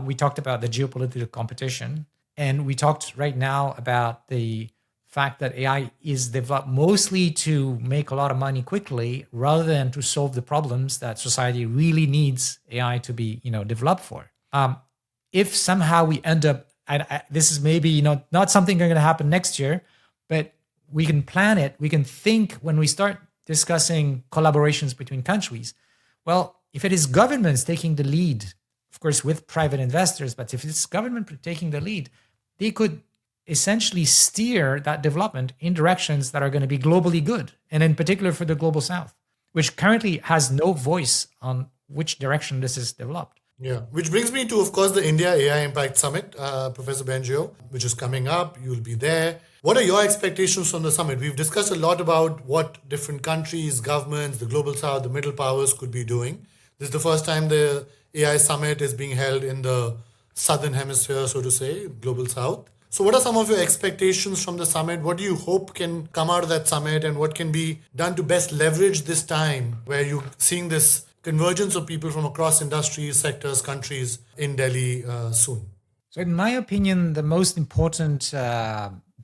We talked about the geopolitical competition, and we talked right now about the fact that AI is developed mostly to make a lot of money quickly rather than to solve the problems that society really needs AI to be, developed for. If somehow we end up, and this is maybe not something going to happen next year, but we can plan it. We can think when we start discussing collaborations between countries. Well, if it is governments taking the lead, of course, with private investors, but if it's government taking the lead, they could essentially steer that development in directions that are going to be globally good, and in particular for the global south, which currently has no voice on which direction this is developed. Yeah, which brings me to, of course, the India AI Impact Summit, Professor Bengio, which is coming up. You'll be there. What are your expectations from the summit? We've discussed a lot about what different countries, governments, the global south, the middle powers could be doing. This is the first time the AI Summit is being held in the southern hemisphere, so to say, global south. So what are some of your expectations from the summit? What do you hope can come out of that summit, and what can be done to best leverage this time where you're seeing this convergence of people from across industries, sectors, countries in Delhi soon? So in my opinion, the most important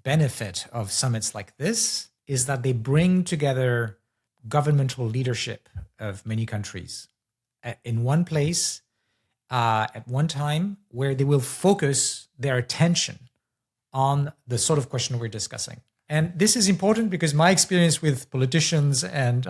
benefit of summits like this is that they bring together governmental leadership of many countries in one place at one time, where they will focus their attention on the sort of question we're discussing. And this is important because my experience with politicians and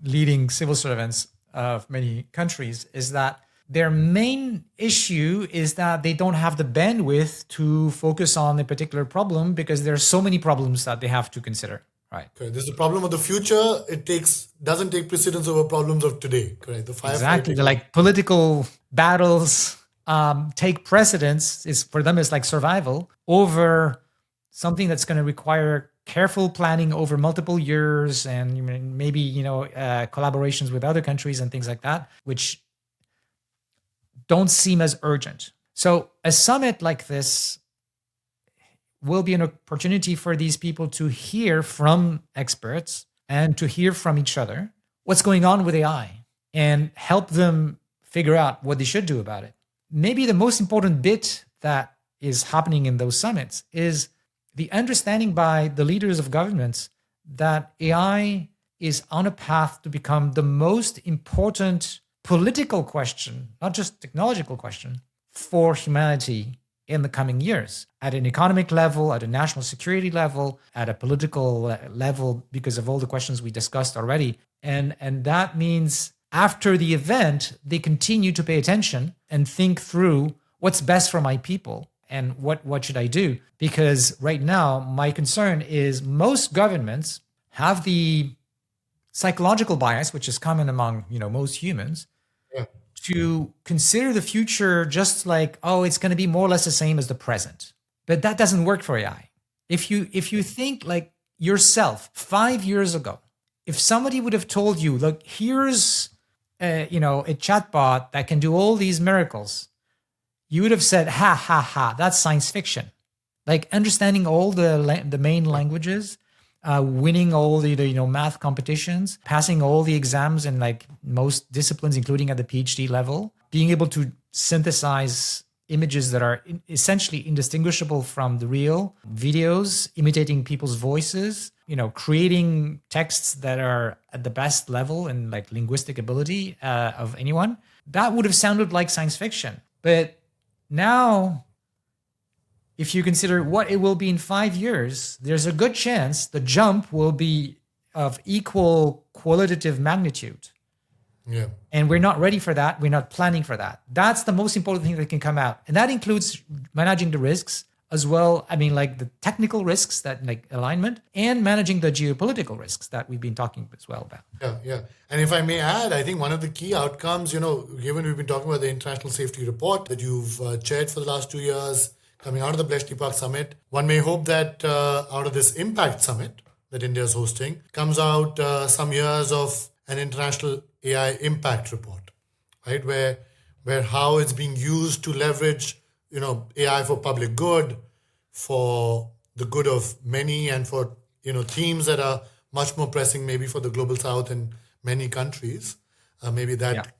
leading civil servants of many countries is that their main issue is that they don't have the bandwidth to focus on a particular problem because there are so many problems that they have to consider. Right. Okay. This is the problem of the future. It doesn't take precedence over problems of today. Correct. Exactly. Like political battles take precedence. For them, it's like survival over something that's going to require careful planning over multiple years, and maybe collaborations with other countries and things like that, which don't seem as urgent. So a summit like this will be an opportunity for these people to hear from experts and to hear from each other what's going on with AI and help them figure out what they should do about it. Maybe the most important bit that is happening in those summits is the understanding by the leaders of governments that AI is on a path to become the most important political question, not just technological question, for humanity in the coming years, at an economic level, at a national security level, at a political level, because of all the questions we discussed already. And that means after the event, they continue to pay attention and think through what's best for my people and what should I do? Because right now, my concern is most governments have the psychological bias, which is common among most humans, to consider the future just like, oh, it's going to be more or less the same as the present. But that doesn't work for AI. If you think like yourself 5 years ago, if somebody would have told you, look, here's a chatbot that can do all these miracles, you would have said, ha ha ha, that's science fiction. Like understanding all the main languages, winning all the math competitions, passing all the exams in like most disciplines, including at the PhD level, being able to synthesize images that are essentially indistinguishable from the real, videos imitating people's voices, creating texts that are at the best level in like linguistic ability of anyone. That would have sounded like science fiction. But now, if you consider what it will be in 5 years, there's a good chance the jump will be of equal qualitative magnitude. Yeah. And we're not ready for that. We're not planning for that. That's the most important thing that can come out. And that includes managing the risks as well. I mean, like the technical risks that like alignment, and managing the geopolitical risks that we've been talking as well about. Yeah. And if I may add, I think one of the key outcomes, given we've been talking about the International Safety Report that you've chaired for the last 2 years, coming out of the Bletchley Park Summit, one may hope that out of this Impact Summit that India is hosting comes out some years of an international AI impact report, right? Where how it's being used to leverage, AI for public good, for the good of many, and for themes that are much more pressing, maybe for the global south in many countries. Maybe that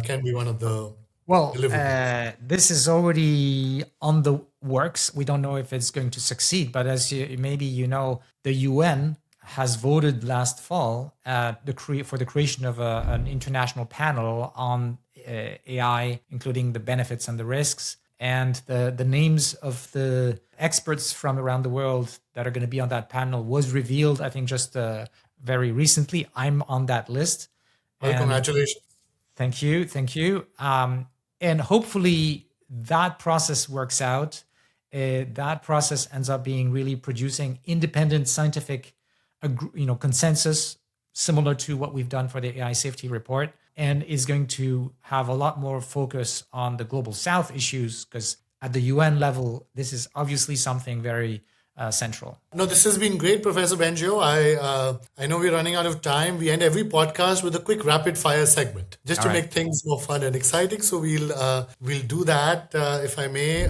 can be one of the. Well, deliverables? this is already on the works. We don't know if it's going to succeed, but as maybe you know, the UN has voted last fall for the creation of an international panel on AI, including the benefits and the risks. And the names of the experts from around the world that are going to be on that panel was revealed, I think, just very recently. I'm on that list. Well, And congratulations. thank you, thank you. And hopefully that process works out. That process ends up being really producing independent scientific, consensus, similar to what we've done for the AI safety report, and is going to have a lot more focus on the global South issues, because at the UN level, this is obviously something very central. No, this has been great, Professor Bengio. I know we're running out of time. We end every podcast with a quick rapid fire segment, just All to right. make things more fun and exciting. So we'll do that, if I may.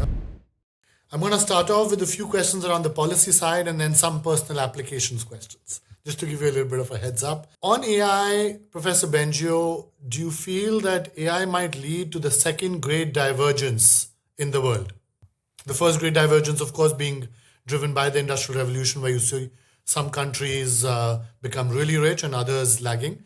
I'm going to start off with a few questions around the policy side and then some personal applications questions, just to give you a little bit of a heads up. On AI, Professor Bengio, do you feel that AI might lead to the second great divergence in the world? The first great divergence, of course, being driven by the Industrial Revolution, where you see some countries become really rich and others lagging.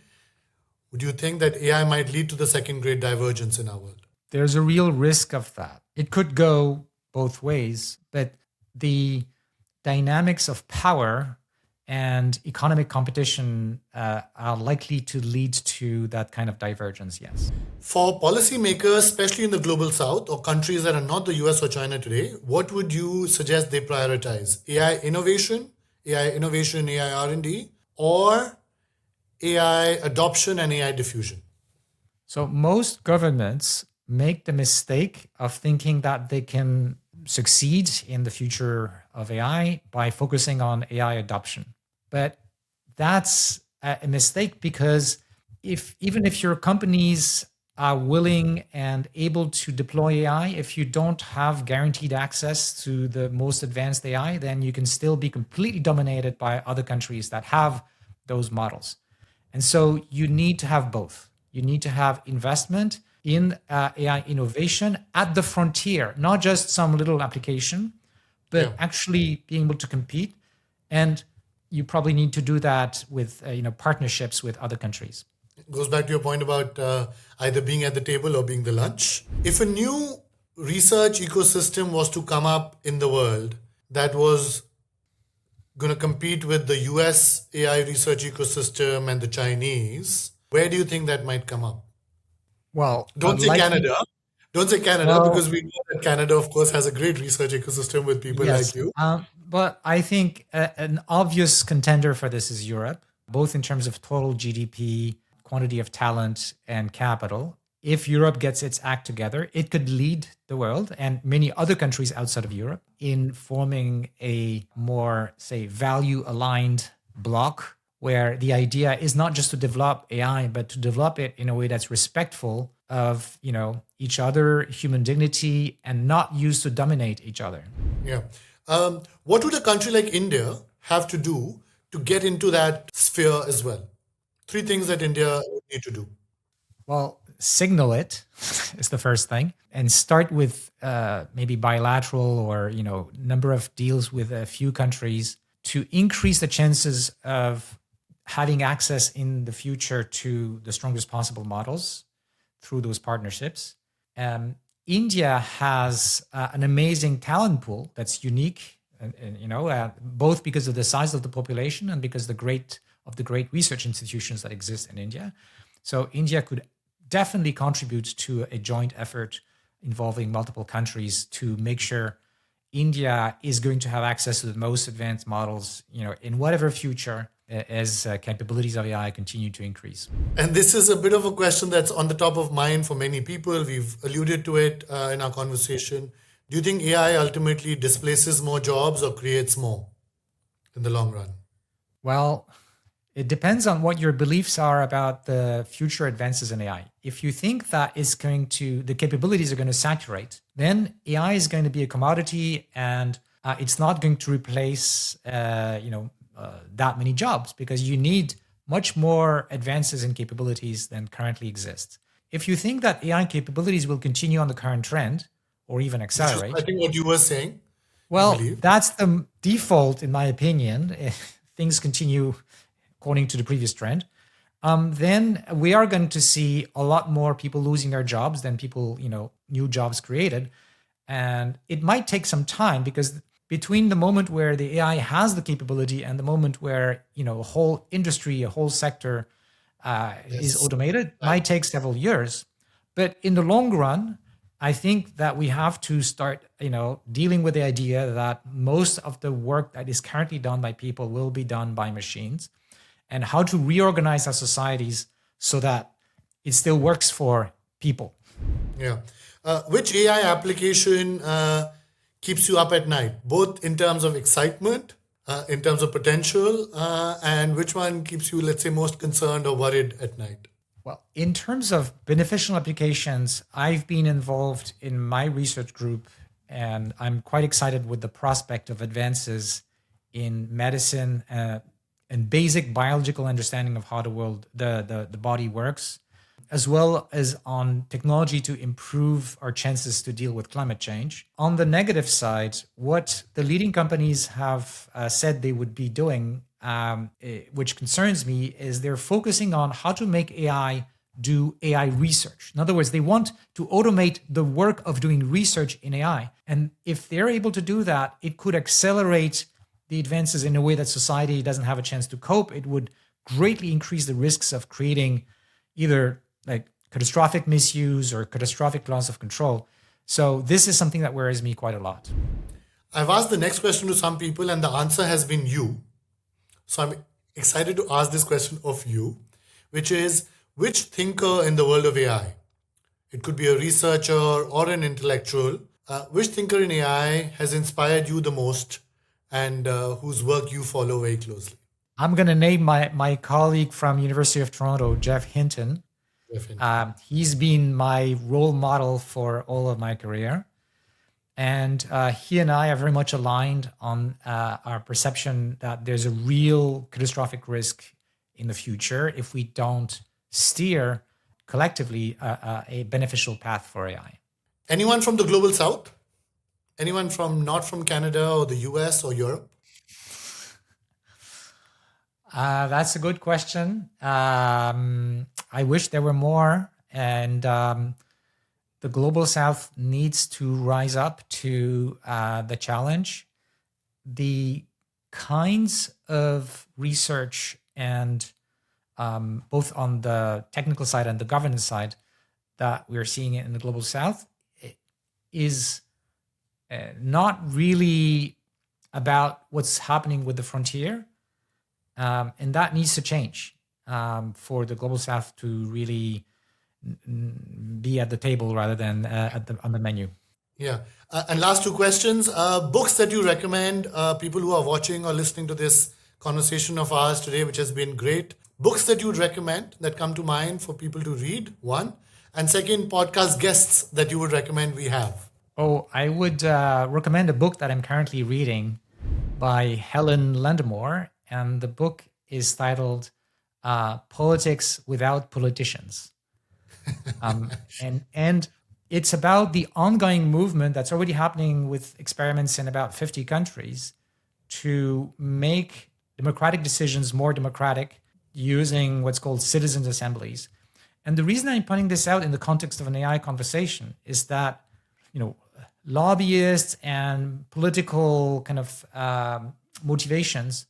Would you think that AI might lead to the second great divergence in our world? There's a real risk of that. It could go both ways, but the dynamics of power and economic competition are likely to lead to that kind of divergence, yes. For policymakers, especially in the global south or countries that are not the US or China today, what would you suggest they prioritize? AI innovation, AI R&D, or AI adoption and AI diffusion? So most governments make the mistake of thinking that they can succeed in the future of AI by focusing on AI adoption. But that's a mistake, because even if your companies are willing and able to deploy AI, if you don't have guaranteed access to the most advanced AI, then you can still be completely dominated by other countries that have those models. And so you need to have both. You need to have investment in AI innovation at the frontier, not just some little application, but actually being able to compete. And you probably need to do that with partnerships with other countries. It goes back to your point about either being at the table or being the lunch. If a new research ecosystem was to come up in the world that was going to compete with the US AI research ecosystem and the Chinese, where do you think that might come up? Well, Don't say likely. Canada. Don't say Canada, Well, because we know that Canada, of course, has a great research ecosystem with people like yes, you. but I think an obvious contender for this is Europe, both in terms of total GDP, quantity of talent, and capital. If Europe gets its act together, it could lead the world and many other countries outside of Europe in forming a more, say, value-aligned bloc, where the idea is not just to develop AI, but to develop it in a way that's respectful of each other, human dignity, and not used to dominate each other. Yeah. What would a country like India have to do to get into that sphere as well? Three things that India would need to do. Well, signal it is the first thing, and start with maybe bilateral or number of deals with a few countries to increase the chances of having access in the future to the strongest possible models through those partnerships. India has an amazing talent pool that's unique, both because of the size of the population and because of the great research institutions that exist in India. So India could definitely contribute to a joint effort involving multiple countries to make sure India is going to have access to the most advanced models, in whatever future, as capabilities of AI continue to increase. And this is a bit of a question that's on the top of mind for many people. We've alluded to it in our conversation. Do you think AI ultimately displaces more jobs or creates more in the long run? Well, it depends on what your beliefs are about the future advances in AI. If you think that the capabilities are going to saturate, then AI is going to be a commodity, and it's not going to replace, that many jobs, because you need much more advances in capabilities than currently exist. If you think that AI capabilities will continue on the current trend or even Which is, I accelerate, think, what you were saying, you well, believe. that's the default, in my opinion. If things continue according to the previous trend, then we are going to see a lot more people losing their jobs than people, new jobs created. And it might take some time because between the moment where the AI has the capability and the moment where, a whole industry, a whole sector is Yes. automated, Right. might take several years. But in the long run, I think that we have to start, dealing with the idea that most of the work that is currently done by people will be done by machines, and how to reorganize our societies so that it still works for people. Yeah. Which AI application keeps you up at night, both in terms of excitement, in terms of potential, and which one keeps you, let's say, most concerned or worried at night? Well, in terms of beneficial applications, I've been involved in my research group, and I'm quite excited with the prospect of advances in medicine and basic biological understanding of how the body works, as well as on technology to improve our chances to deal with climate change. On the negative side, what the leading companies have said they would be doing, which concerns me, is they're focusing on how to make AI do AI research. In other words, they want to automate the work of doing research in AI. And if they're able to do that, it could accelerate the advances in a way that society doesn't have a chance to cope. It would greatly increase the risks of creating either like catastrophic misuse or catastrophic loss of control. So this is something that worries me quite a lot. I've asked the next question to some people, and the answer has been you. So I'm excited to ask this question of you, which is which thinker in the world of AI, it could be a researcher or an intellectual, which thinker in AI has inspired you the most and whose work you follow very closely? I'm going to name my colleague from University of Toronto, Jeff Hinton. Definitely. He's been my role model for all of my career. And he and I are very much aligned on our perception that there's a real catastrophic risk in the future if we don't steer collectively a beneficial path for AI. Anyone from the global south? Anyone from not from Canada or the US or Europe? That's a good question. I wish there were more. And the global south needs to rise up to the challenge. The kinds of research and both on the technical side and the governance side that we're seeing in the global south is not really about what's happening with the frontier. And that needs to change for the global south to really be at the table rather than on the menu. Yeah. And last two questions. Books that you recommend people who are watching or listening to this conversation of ours today, which has been great. Books that you'd recommend that come to mind for people to read, one. And second, podcast guests that you would recommend we have. Oh, I would recommend a book that I'm currently reading by Helen Landemore. And the book is titled Politics Without Politicians. And it's about the ongoing movement that's already happening with experiments in about 50 countries to make democratic decisions more democratic using what's called citizens' assemblies. And the reason I'm pointing this out in the context of an AI conversation is that, lobbyists and political kind of motivations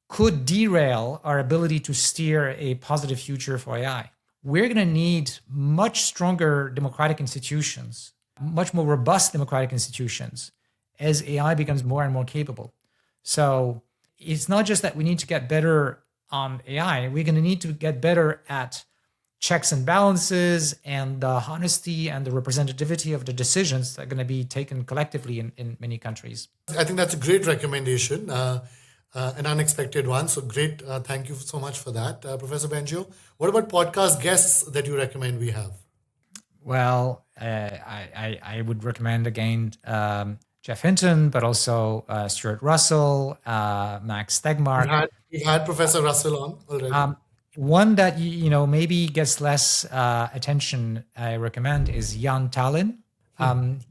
could derail our ability to steer a positive future for AI. We're going to need much stronger democratic institutions, much more robust democratic institutions as AI becomes more and more capable. So it's not just that we need to get better on AI, we're going to need to get better at checks and balances and the honesty and the representativity of the decisions that are going to be taken collectively in many countries. I think that's a great recommendation, an unexpected one. So great. Thank you so much for that, Professor Bengio. What about podcast guests that you recommend we have? Well, I would recommend again Jeff Hinton, but also Stuart Russell, Max Stegmark. We've had Professor Russell on already. One that maybe gets less attention, I recommend, is Jan Tallinn.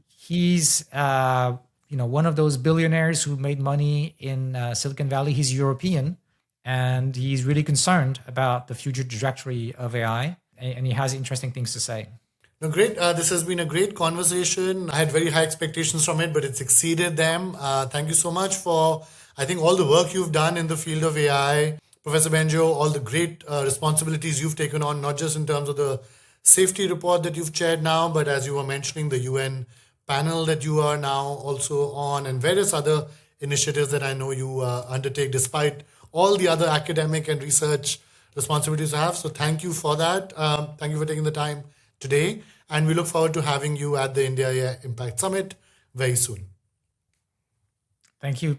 He's one of those billionaires who made money in Silicon Valley. He's European, and he's really concerned about the future trajectory of AI, and he has interesting things to say. No, great. This has been a great conversation. I had very high expectations from it, but it's exceeded them. Thank you so much for, I think, all the work you've done in the field of AI. Professor Benjo, all the great responsibilities you've taken on, not just in terms of the safety report that you've chaired now, but as you were mentioning, the UN panel that you are now also on, and various other initiatives that I know you undertake despite all the other academic and research responsibilities you have. So thank you for that. Thank you for taking the time today. And we look forward to having you at the India AI Impact Summit very soon. Thank you.